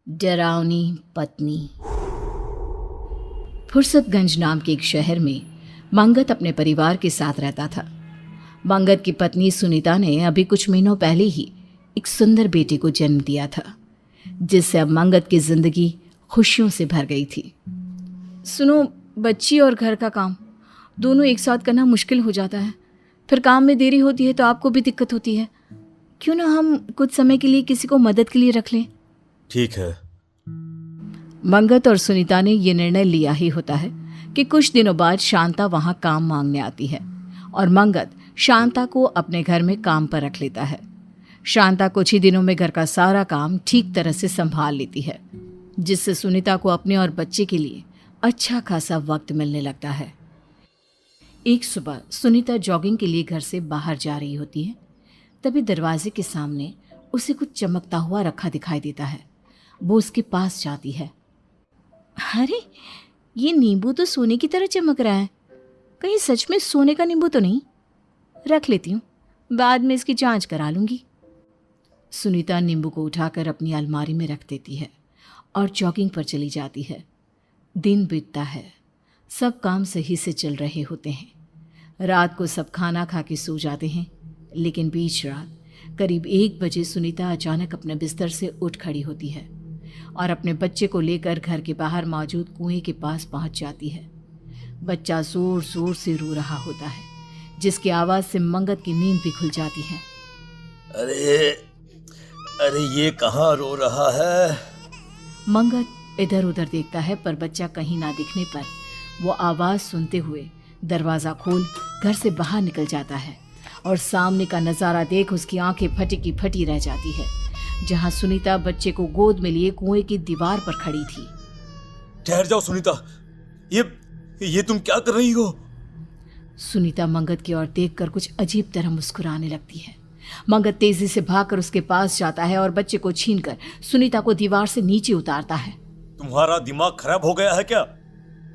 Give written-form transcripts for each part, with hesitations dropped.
डरावनी पत्नी। फुर्सतगंज नाम के एक शहर में मंगत अपने परिवार के साथ रहता था। मंगत की पत्नी सुनीता ने अभी कुछ महीनों पहले ही एक सुंदर बेटे को जन्म दिया था, जिससे अब मंगत की जिंदगी खुशियों से भर गई थी। सुनो, बच्ची और घर का काम दोनों एक साथ करना मुश्किल हो जाता है। फिर काम में देरी होती है तो आपको भी दिक्कत होती है। क्यों ना हम कुछ समय के लिए किसी को मदद के लिए रख लें। ठीक है। मंगत और सुनीता ने यह निर्णय लिया ही होता है कि कुछ दिनों बाद शांता वहां काम मांगने आती है और मंगत शांता को अपने घर में काम पर रख लेता है। शांता कुछ ही दिनों में घर का सारा काम ठीक तरह से संभाल लेती है, जिससे सुनीता को अपने और बच्चे के लिए अच्छा खासा वक्त मिलने लगता है। एक सुबह सुनीता जॉगिंग के लिए घर से बाहर जा रही होती है। तभी दरवाजे के सामने उसे कुछ चमकता हुआ रखा दिखाई देता है। वो उसके पास जाती है। अरे, ये नींबू तो सोने की तरह चमक रहा है। कहीं सच में सोने का नींबू तो नहीं? रख लेती हूँ, बाद में इसकी जांच करा लूंगी। सुनीता नींबू को उठाकर अपनी अलमारी में रख देती है और जॉगिंग पर चली जाती है। दिन बीतता है, सब काम सही से चल रहे होते हैं। रात को सब खाना खा के सो जाते हैं, लेकिन बीच रात करीब 1 बजे सुनीता अचानक अपने बिस्तर से उठ खड़ी होती है और अपने बच्चे को लेकर घर के बाहर मौजूद कुएं के पास पहुंच जाती है। बच्चा जोर जोर से रो रहा होता है, जिसकी आवाज से मंगत की नींद भी खुल जाती है। अरे अरे, ये कहाँ रो रहा है? मंगत इधर उधर देखता है, पर बच्चा कहीं ना दिखने पर वो आवाज सुनते हुए दरवाजा खोल घर से बाहर निकल जाता है और सामने का नजारा देख उसकी आंखें फटी की फटी रह जाती है, जहां सुनीता बच्चे को गोद में लिए कुएं की दीवार पर खड़ी थी। ठहर जाओ सुनीता, ये तुम क्या कर रही हो? सुनीता मंगत की ओर देखकर कुछ अजीब तरह मुस्कुराने लगती है। मंगत तेजी से भागकर उसके पास जाता है और बच्चे को छीनकर सुनीता को दीवार से नीचे उतारता है। तुम्हारा दिमाग खराब हो गया है क्या?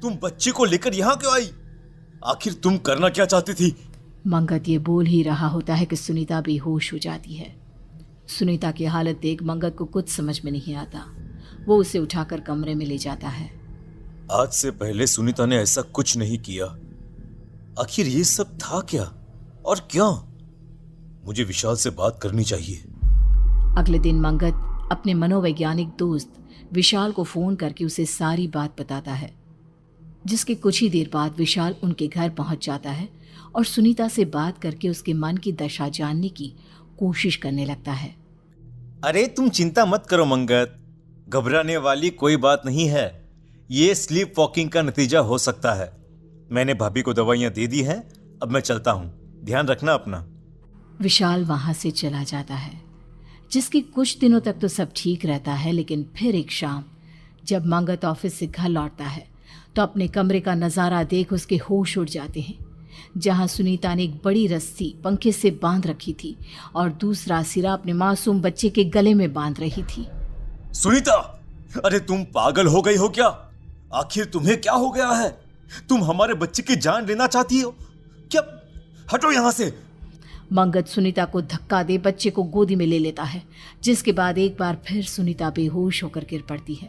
तुम बच्चे को लेकर यहाँ क्यों आई? आखिर तुम करना क्या चाहती थी? मंगत ये बोल ही रहा होता है कि सुनीता बेहोश हो जाती है। सुनीता की हालत देख मंगत को कुछ समझ में नहीं आता। वो उसे उठाकर कमरे में ले जाता है। आज से पहले सुनीता ने ऐसा कुछ नहीं किया। आखिर ये सब था क्या और क्यों? मुझे विशाल से बात करनी चाहिए। अगले दिन मंगत अपने मनोवैज्ञानिक दोस्त विशाल को फोन करके उसे सारी बात बताता है, जिसके कुछ ही देर बाद विशाल उनके घर पहुंच जाता है और सुनीता से बात करके उसके मन की दशा जानने की कोशिश करने लगता है। अरे तुम चिंता मत करो मंगत, घबराने वाली कोई बात नहीं है। ये स्लीप वॉकिंग का नतीजा हो सकता है। मैंने भाभी को दवाइयाँ दे दी हैं, अब मैं चलता हूँ, ध्यान रखना अपना। विशाल वहां से चला जाता है, जिसके कुछ दिनों तक तो सब ठीक रहता है, लेकिन फिर एक शाम जब मंगत ऑफिस से घर लौटता है तो अपने कमरे का नज़ारा देख उसके होश उड़ जाते हैं, जहां सुनीता ने एक बड़ी रस्सी पंखे से बांध रखी थी और दूसरा सिरा अपने मासूम बच्चे के गले में बांध रही थी। सुनीता, अरे तुम पागल हो गई हो क्या? आखिर तुम्हें क्या हो गया है? तुम हमारे बच्चे की जान लेना चाहती हो क्या? हटो यहाँ से। मंगत सुनीता को धक्का दे बच्चे को गोदी में ले लेता है, जिसके बाद एक बार फिर सुनीता बेहोश होकर गिर पड़ती है।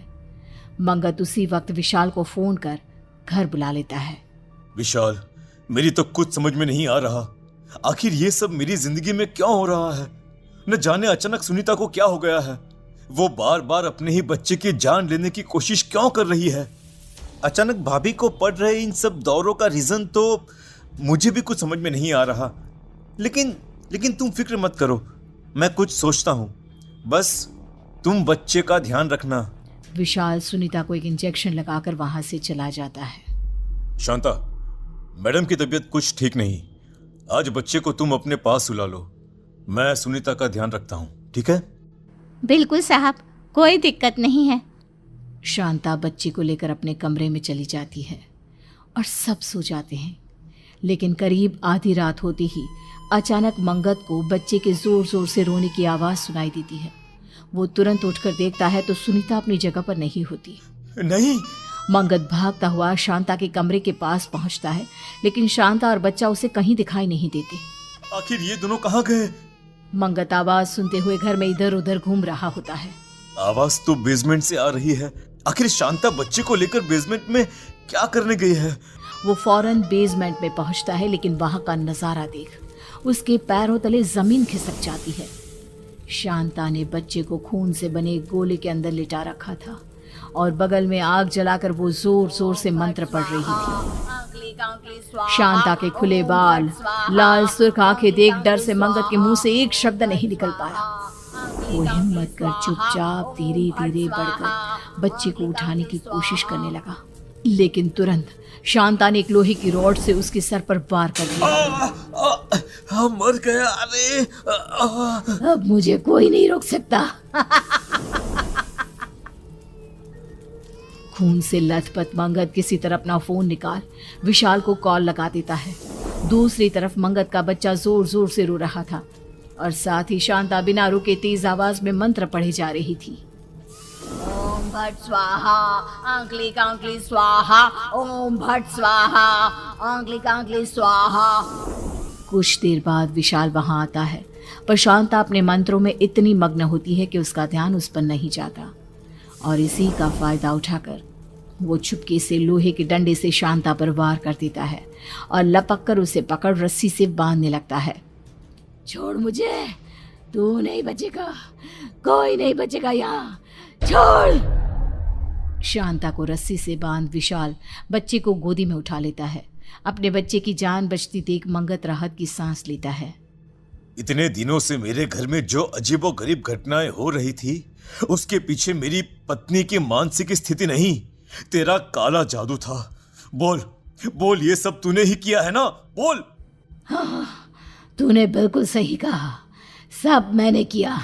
मंगत उसी वक्त विशाल को फोन कर घर बुला लेता है। विशाल, मेरी तो कुछ समझ में नहीं आ रहा। आखिर ये सब मेरी जिंदगी में क्यों हो रहा है? न जाने अचानक सुनीता को क्या हो गया है। वो बार बार अपने ही बच्चे की जान लेने की कोशिश क्यों कर रही है? अचानक भाभी को पड़ रहे इन सब दौरों का रीजन तो मुझे भी कुछ समझ में नहीं आ रहा। लेकिन तुम फिक्र मत करो, मैं कुछ सोचता हूँ। बस तुम बच्चे का ध्यान रखना। विशाल सुनीता को एक इंजेक्शन लगाकर वहां से चला जाता है। शांता, मैडम की तबीयत कुछ ठीक नहीं। आज बच्चे को तुम अपने पास सुला लो। मैं सुनीता का ध्यान रखता हूँ, ठीक है? बिल्कुल साहब, कोई दिक्कत नहीं है। शांता बच्चे को लेकर अपने कमरे में चली जाती है और सब सो जाते हैं। लेकिन करीब आधी रात होती ही अचानक मंगत को बच्चे के जोर जोर से रोने की आवाज़ सुनाई देती है। वो तुरंत उठकर देखता है तो सुनीता अपनी जगह पर नहीं होती। नहीं। मंगत भागता हुआ शांता के कमरे के पास पहुंचता है, लेकिन शांता और बच्चा उसे कहीं दिखाई नहीं देते। आखिर ये दोनों कहाँ गए? मंगत आवाज सुनते हुए घर में इधर उधर घूम रहा होता है। आवाज तो बेसमेंट से आ रही है। आखिर शांता बच्चे को लेकर बेसमेंट में क्या करने गई है? वो फौरन बेसमेंट में पहुंचता है, लेकिन वहां का नजारा देख उसके पैरों तले जमीन खिसक जाती है। शांता ने बच्चे को खून से बने एक गोले के अंदर लिटा रखा था और बगल में आग जलाकर वो जोर जोर से मंत्र पढ़ रही थी। शांता के खुले बाल, लाल सुर्ख आंखें देख डर से मंगत के मुंह से एक शब्द नहीं निकल पाया। वो हिम्मत कर चुपचाप धीरे धीरे बढ़कर बच्चे को उठाने की कोशिश करने लगा, लेकिन तुरंत शांता ने एक लोहे की रॉड से उसके सर पर वार कर दिया। मर गया। अरे अब मुझे कोई नहीं रोक सकता। खून से लथपथ मंगत किसी तरह अपना फोन निकाल विशाल को कॉल लगा देता है। दूसरी तरफ मंगत का बच्चा जोर जोर से रो रहा था और साथ ही शांता बिना रुके तेज आवाज में मंत्र पढ़े जा रही थी। ओम भट स्वाहा, अंकली कांकली स्वाहा, ओम भट स्वाहा, अंकली कांकली स्वाहा। कुछ देर बाद विशाल वहां आता है, पर शांता अपने मंत्रों में इतनी मग्न होती है कि उसका ध्यान उस पर नहीं जाता और इसी का फायदा उठाकर वो चुपके से लोहे के डंडे से शांता पर वार कर देता है और लपक कर उसे पकड़ रस्सी से बांधने लगता है। छोड़ मुझे, तू नहीं बचेगा, कोई नहीं बचेगा यहाँ, छोड़। शांता को रस्सी से बांध विशाल बच्चे को गोदी में उठा लेता है। अपने बच्चे की जान बचती देख मंगत राहत की सांस लेता है। इतने दिनों से मेरे घर में जो अजीबोगरीब घटनाएं हो रही थी, उसके पीछे मेरी पत्नी की मानसिक स्थिति नहीं, तेरा काला जादू था। बोल बोल, ये सब तूने ही किया है ना? बोल। हाँ, तूने बिल्कुल सही कहा, सब मैंने किया।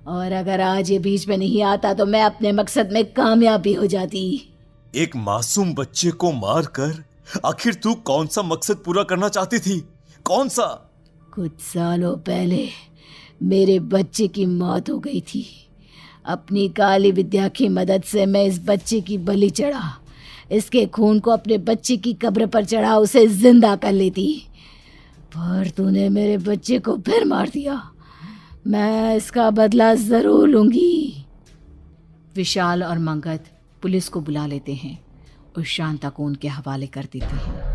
और अगर आज ये बीच में नहीं आता तो मैं अपने मकसद में कामयाब भी हो जाती। एक मासूम बच्चे को मारकर आखिर तू कौन सा मकसद पूरा करना चाहती थी? कौन सा? कुछ सालों पहले मेरे बच्चे की मौत हो गई थी। अपनी काली विद्या की मदद से मैं इस बच्चे की बलि चढ़ा, इसके खून को अपने बच्चे की कब्र पर चढ़ा उसे जिंदा कर लेती, पर तूने मेरे बच्चे को फिर मार दिया। मैं इसका बदला जरूर लूंगी। विशाल और मंगत पुलिस को बुला लेते हैं और शांता को उनके हवाले कर देते हैं।